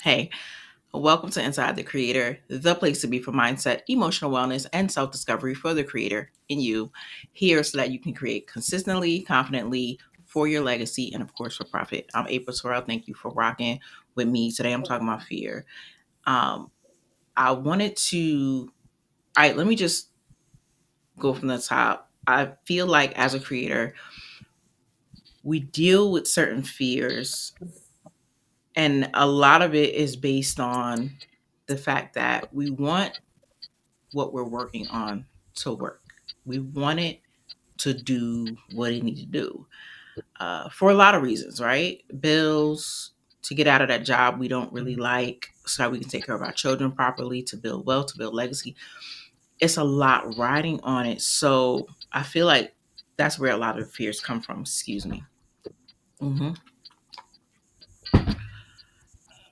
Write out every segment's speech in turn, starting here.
Hey, welcome to Inside the Creator, the place to be for mindset, emotional wellness, and self discovery for the creator in you. Here so that you can create consistently, confidently for your legacy, and of course for profit. I'm April Sorrell. Thank you for rocking with me. Today I'm talking about fear. Um, I wanted to, all right, let me just go from the top. I feel like as a creator, we deal with certain fears, and a lot of it is based on the fact that we want what we're working on to work. We want it to do what it needs to do for a lot of reasons, right? Bills, to get out of that job we don't really like so that we can take care of our children properly, to build wealth, to build legacy. It's a lot riding on it. So I feel like that's where a lot of the fears come from. Excuse me. hmm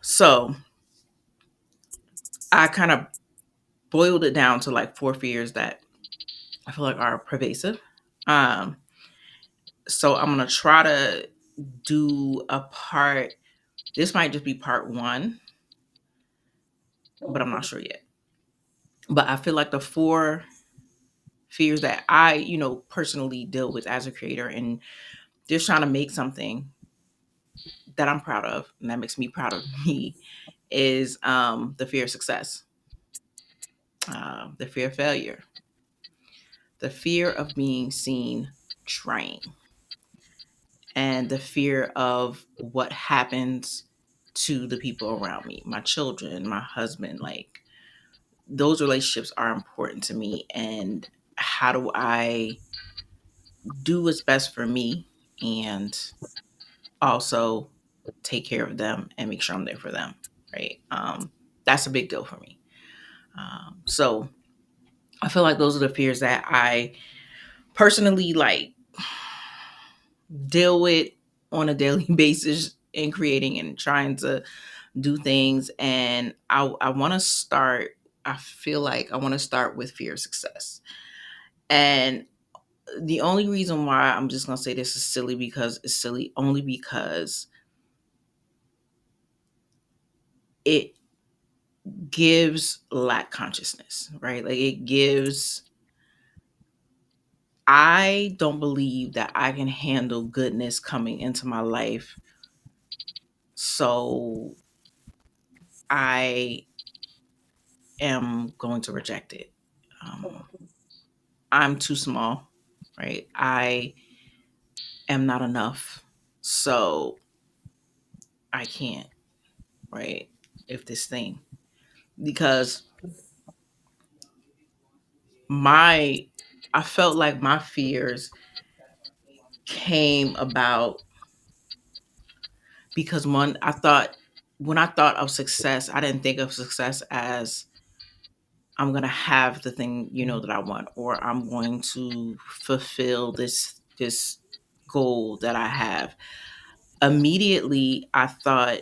So I kind of boiled it down to like four fears that I feel like are pervasive. Um, so I'm going to try to do a part. This might just be part one, but I'm not sure yet. But I feel like the four fears that I, personally deal with as a creator and just trying to make something that I'm proud of and that makes me proud of me is the fear of success, the fear of failure, the fear of being seen trying, and the fear of what happens to the people around me, my children, my husband. Like, those relationships are important to me, and how do I do what's best for me and also take care of them and make sure I'm there for them, right? That's a big deal for me. So I feel like those are the fears that I personally like deal with on a daily basis in creating and trying to do things. And I want to start, I feel like I want to start with fear of success. And the only reason why I'm just going to say this is silly, because it's silly only because it gives lack consciousness, right? Like, it gives, I don't believe that I can handle goodness coming into my life. So I am going to reject it. Um, I'm too small, right? I am not enough. So I can't, right? If this thing, because my, I felt like my fears came about because one, I thought, when I thought of success, I didn't think of success as I'm going to have the thing, that I want, or I'm going to fulfill this goal that I have. Immediately, I thought,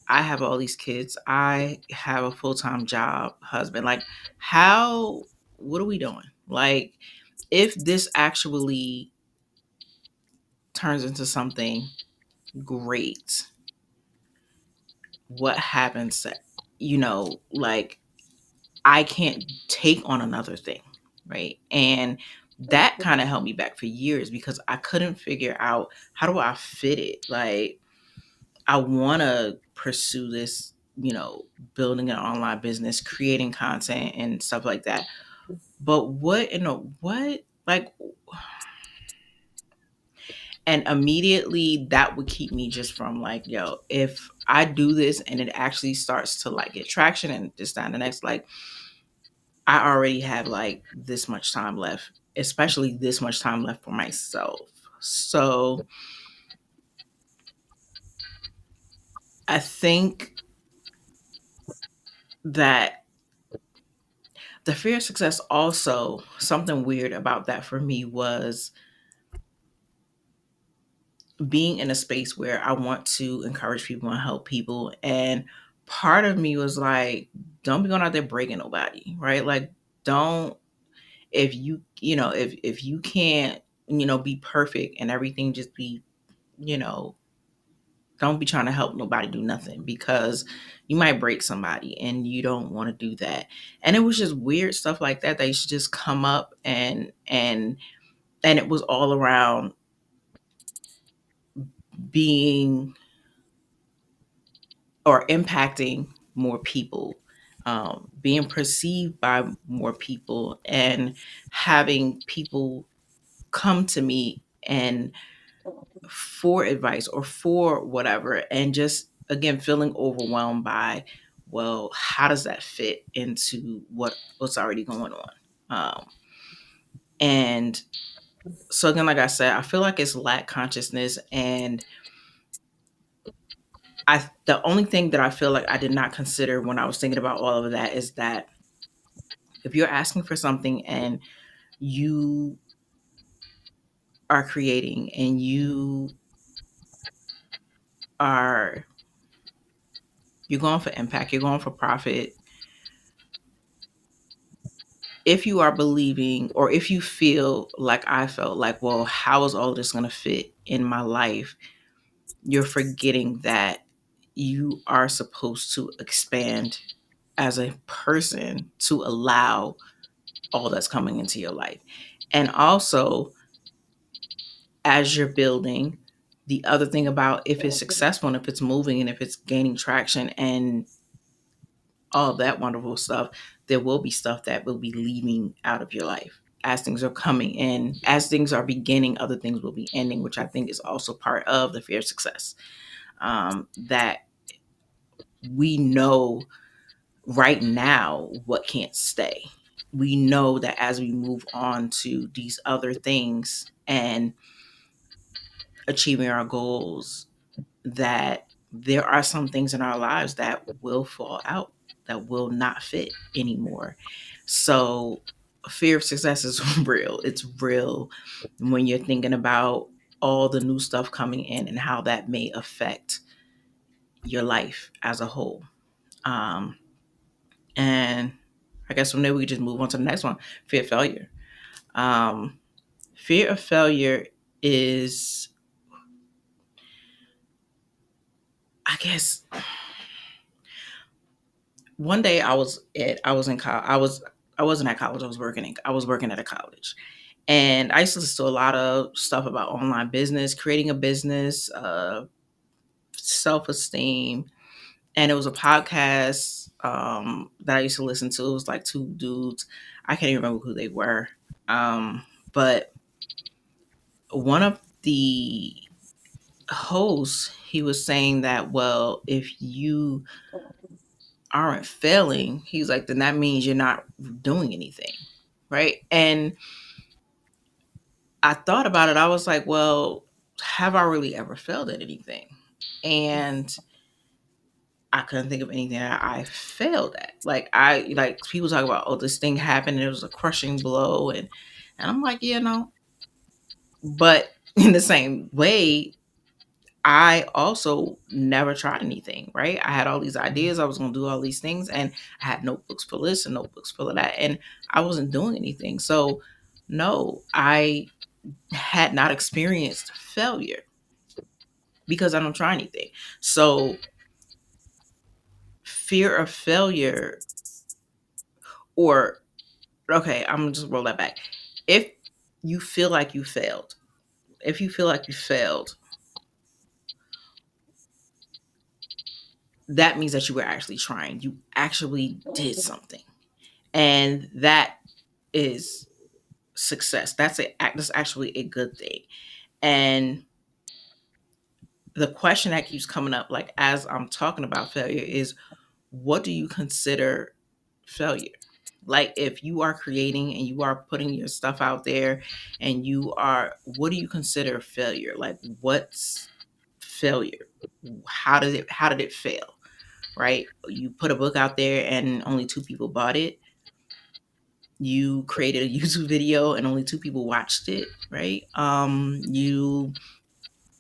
I have all these kids. I have a full-time job, husband. Like, how, what are we doing? Like, if this actually turns into something great, what happens to, like, I can't take on another thing, right? And that kind of held me back for years because I couldn't figure out, how do I fit it? Like, I want to pursue this, building an online business, creating content and stuff like that. But what in the what? Like, and immediately that would keep me just from like, yo, if I do this and it actually starts to like get traction and this, that, and the next, like, I already have like this much time left, especially this much time left for myself. So I think that the fear of success, also something weird about that for me was being in a space where I want to encourage people and help people. And part of me was like, don't be going out there breaking nobody, right? Like, don't, if you, if you can't, be perfect and everything just be, you know, Don't be trying to help nobody do nothing, because you might break somebody and you don't want to do that. And it was just weird stuff like that that used to just come up, and it was all around being or impacting more people, being perceived by more people, and having people come to me and for advice or for whatever, and just again feeling overwhelmed by, well, how does that fit into what's already going on? And so again, like I said, I feel like it's lack consciousness. And the only thing that I feel like I did not consider when I was thinking about all of that is that if you're asking for something and you are creating and are you're going for impact, you're going for profit, if you are believing, or if you feel like I felt like, well, how is all this going to fit in my life? You're forgetting that you are supposed to expand as a person to allow all that's coming into your life. And also, as you're building, the other thing about if it's successful and if it's moving and if it's gaining traction and all that wonderful stuff, there will be stuff that will be leaving out of your life. As things are coming in, as things are beginning, other things will be ending, which I think is also part of the fear of success. That we know right now what can't stay. We know that as we move on to these other things and achieving our goals, that there are some things in our lives that will fall out, that will not fit anymore. So fear of success is real. It's real when you're thinking about all the new stuff coming in and how that may affect your life as a whole. Um, and I guess from there we could just move on to the next one: fear of failure. Um, Fear of failure is, I guess, one day I was in college. I wasn't at college. I was working at a college, and I used to listen to a lot of stuff about online business, creating a business, self esteem, and it was a podcast that I used to listen to. It was like two dudes. I can't even remember who they were, but one of the hosts, he was saying that, well, if you aren't failing, he's like, then that means you're not doing anything. Right. And I thought about it. I was like, well, have I really ever failed at anything? And I couldn't think of anything that I failed at. Like people talk about, oh, this thing happened and it was a crushing blow. And I'm like, yeah, no. But in the same way, I also never tried anything, right? I had all these ideas. I was going to do all these things, and I had notebooks for this and notebooks for that, and I wasn't doing anything. So, no, I had not experienced failure because I don't try anything. So, fear of failure, or, okay, I'm going to just roll that back. If you feel like you failed, if you feel like you failed, that means that you were actually trying. You actually did something. And that is success. That's actually a good thing. And the question that keeps coming up, like as I'm talking about failure, is what do you consider failure? Like if you are creating and you are putting your stuff out there and what do you consider failure? Like what's failure? How did it fail? Right? You put a book out there and only two people bought it. You created a YouTube video and only two people watched it, right? You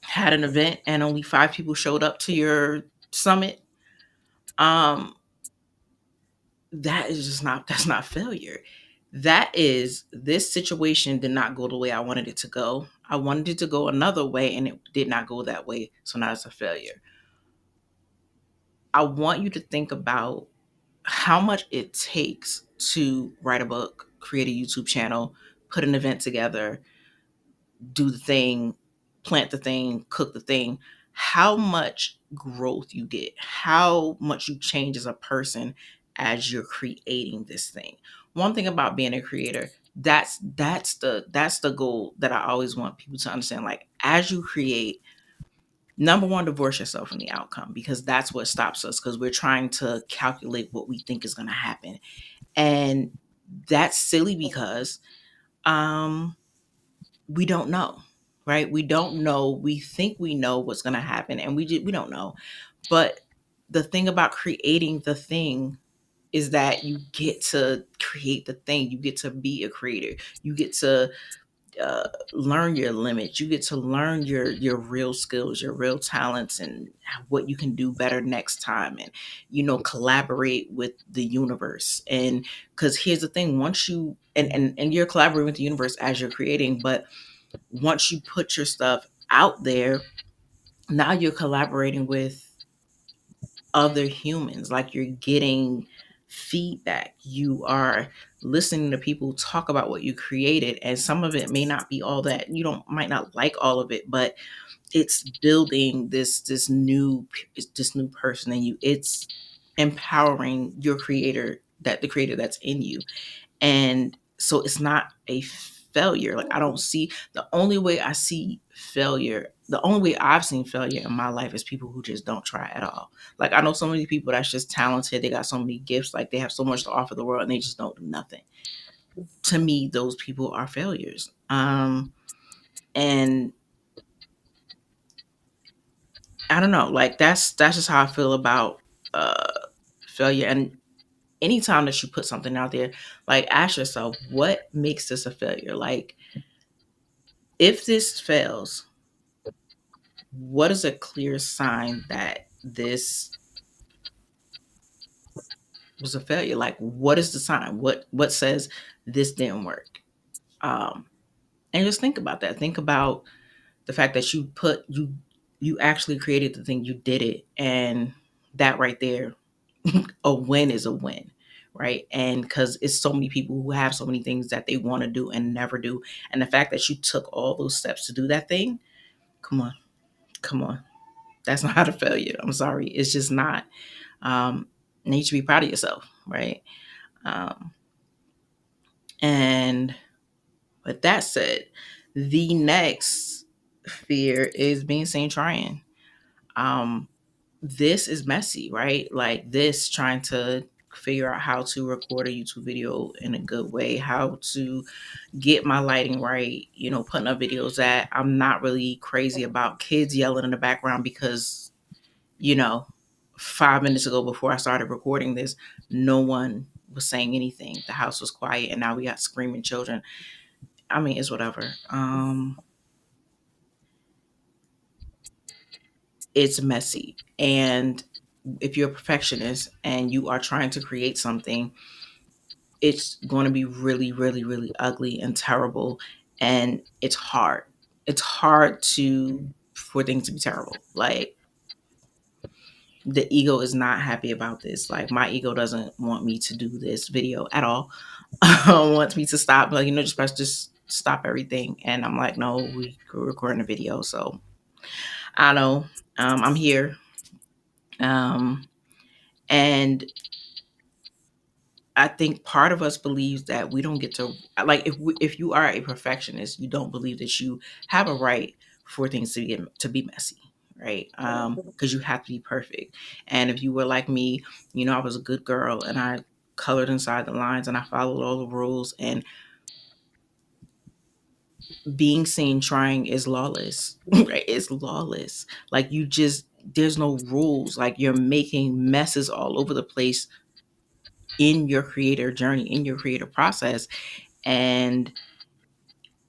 had an event and only five people showed up to your summit. Um, that is just not, that's not failure. That is, this situation did not go the way I wanted it to go. I wanted it to go another way and it did not go that way. So now it's a failure. I want you to think about how much it takes to write a book, create a YouTube channel, put an event together, do the thing, plant the thing, cook the thing, how much growth you get, how much you change as a person as you're creating this thing. One thing about being a creator, that's the goal that I always want people to understand. Like, as you create, number one, divorce yourself from the outcome, because that's what stops us, because we're trying to calculate what we think is going to happen. And that's silly, because um we don't know, right? We don't know. We think we know what's going to happen, and we don't know. But the thing about creating the thing is that you get to create the thing. You get to be a creator. You get to learn your limits. You get to learn your real skills, your real talents, and what you can do better next time. And collaborate with the universe. And because here's the thing: once you and you're collaborating with the universe as you're creating, but once you put your stuff out there, now you're collaborating with other humans. Like, you're getting feedback. You are listening to people talk about what you created, and some of it may not be all that you don't might not like all of it, but it's building this new person in you. It's empowering your creator, that the creator that's in you. And so it's not a failure. Like, I don't see the only way I see failure, the only way I've seen failure in my life is people who just don't try at all. Like, I know so many people that's just talented, they got so many gifts, like they have so much to offer the world, and they just don't do nothing. To me, those people are failures. And I don't know, like that's just how I feel about uh failure. And anytime that you put something out there, like, ask yourself, what makes this a failure? Like, if this fails, what is a clear sign that this was a failure? Like, what is the sign? What says this didn't work? Um, and just think about that. Think about the fact that you actually created the thing, you did it, and that right there, a win is a win, right? And because it's so many people who have so many things that they want to do and never do, and the fact that you took all those steps to do that thing, come on, come on, that's not a failure. I'm sorry, it's just not. And you should be proud of yourself, right? Um, and with that said, the next fear is being seen trying. Um, this is messy, right? Like, this, trying to figure out how to record a YouTube video in a good way, how to get my lighting right, putting up videos that I'm not really crazy about kids yelling in the background, because you know, 5 minutes ago, before I started recording this, no one was saying anything. The house was quiet, and now we got screaming children. I mean, it's whatever. It's messy. And if you're a perfectionist and you are trying to create something, it's going to be really, really, really ugly and terrible. And it's hard. It's hard for things to be terrible. Like, the ego is not happy about this. Like, my ego doesn't want me to do this video at all. Wants me to stop, like, just stop everything. And I'm like, no, we recording a video. So I know, I'm here. Um, and I think part of us believes that we don't get to, like, if you are a perfectionist, you don't believe that you have a right for things to be messy, right? Because you have to be perfect. And if you were like me, I was a good girl, and I colored inside the lines, and I followed all the rules, and being seen trying is lawless, right? It's lawless. Like, there's no rules. Like, you're making messes all over the place in your creator journey, in your creative process. And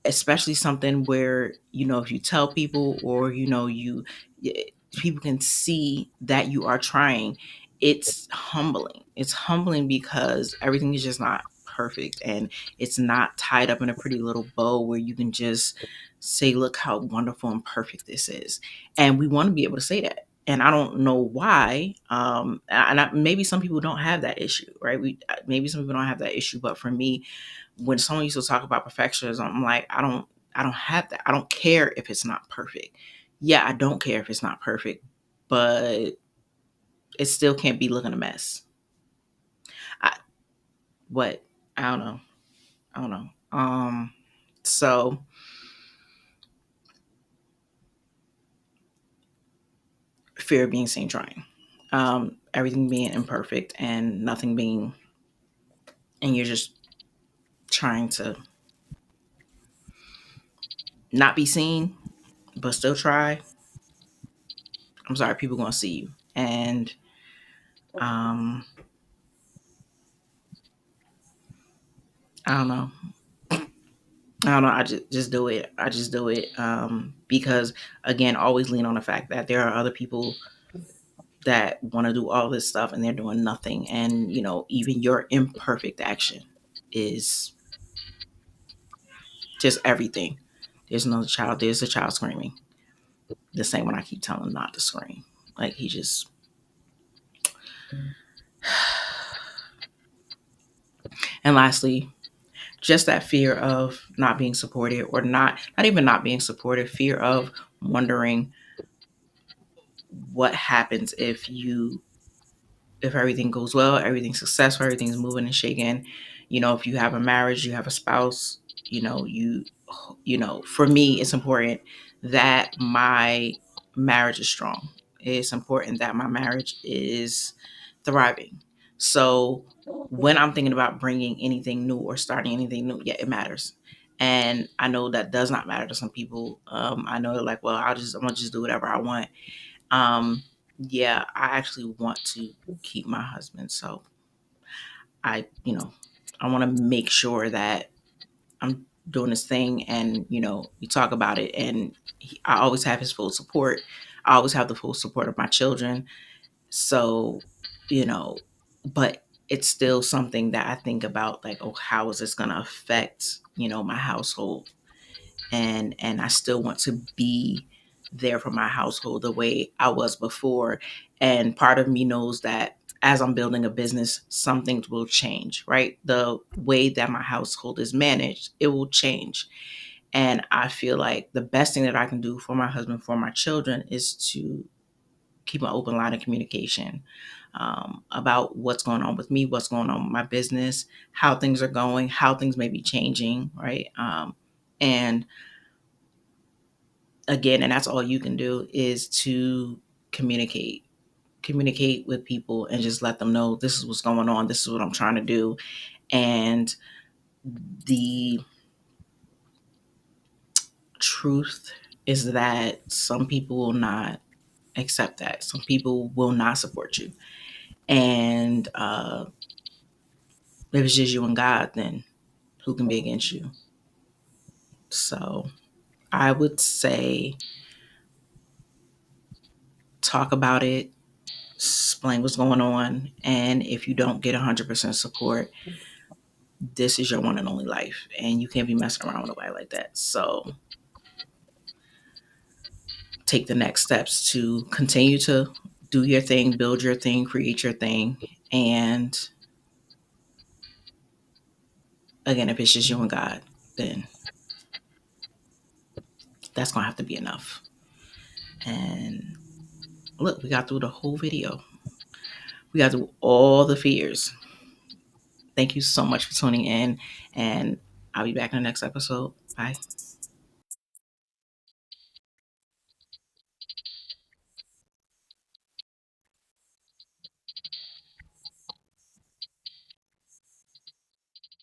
especially something where, if you tell people, or people can see that you are trying, it's humbling because everything is just not perfect, and it's not tied up in a pretty little bow where you can just say, look how wonderful and perfect this is. And we want to be able to say that. and I don't know why. Maybe some people don't have that issue, right? Maybe some people don't have that issue, but for me, when someone used to talk about perfectionism, I'm like, I don't have that. I don't care if it's not perfect. Yeah, I don't care if it's not perfect, but it still can't be looking a mess. I what I don't know. I don't know. So fear of being seen trying, everything being imperfect and nothing being, and you're just trying to not be seen, but still try. I'm sorry, people gonna see you, and um, I don't know. I don't know. I just do it. I just do it because again, always lean on the fact that there are other people that want to do all this stuff and they're doing nothing, and even your imperfect action is just everything. There's another child. There's a child screaming. The same when I keep telling him not to scream. Like he just. And lastly, just that fear of not being supported, or not even not being supported, fear of wondering what happens if everything goes well, everything's successful, everything's moving and shaking. If you have a marriage, you have a spouse, for me, it's important that my marriage is strong. It's important that my marriage is thriving. So when I'm thinking about bringing anything new or starting anything new, yeah, it matters. And I know that does not matter to some people. I know they're like, well, I'm gonna just do whatever I want. Um, yeah, I actually want to keep my husband. So I want to make sure that I'm doing this thing, and we talk about it, and I always have his full support. I always have the full support of my children. So, you know, but it's still something that I think about, like, oh, how is this going to affect, my household? And I still want to be there for my household the way I was before. And part of me knows that as I'm building a business, some things will change, right? The way that my household is managed, it will change. And I feel like the best thing that I can do for my husband, for my children, is to keep an open line of communication, about what's going on with me, what's going on with my business, how things are going, how things may be changing, right? And again, and that's all you can do, is to communicate with people and just let them know this is what's going on, this is what I'm trying to do. And the truth is that some people will not accept that, some people will not support you. And if it's just you and God, then who can be against you? So I would say talk about it, explain what's going on, and if you don't get 100% support, this is your one and only life, and you can't be messing around with nobody like that. So take the next steps to continue to do your thing, build your thing, create your thing. And again, if it's just you and God, then that's going to have to be enough. And look, we got through the whole video. We got through all the fears. Thank you so much for tuning in, and I'll be back in the next episode. Bye.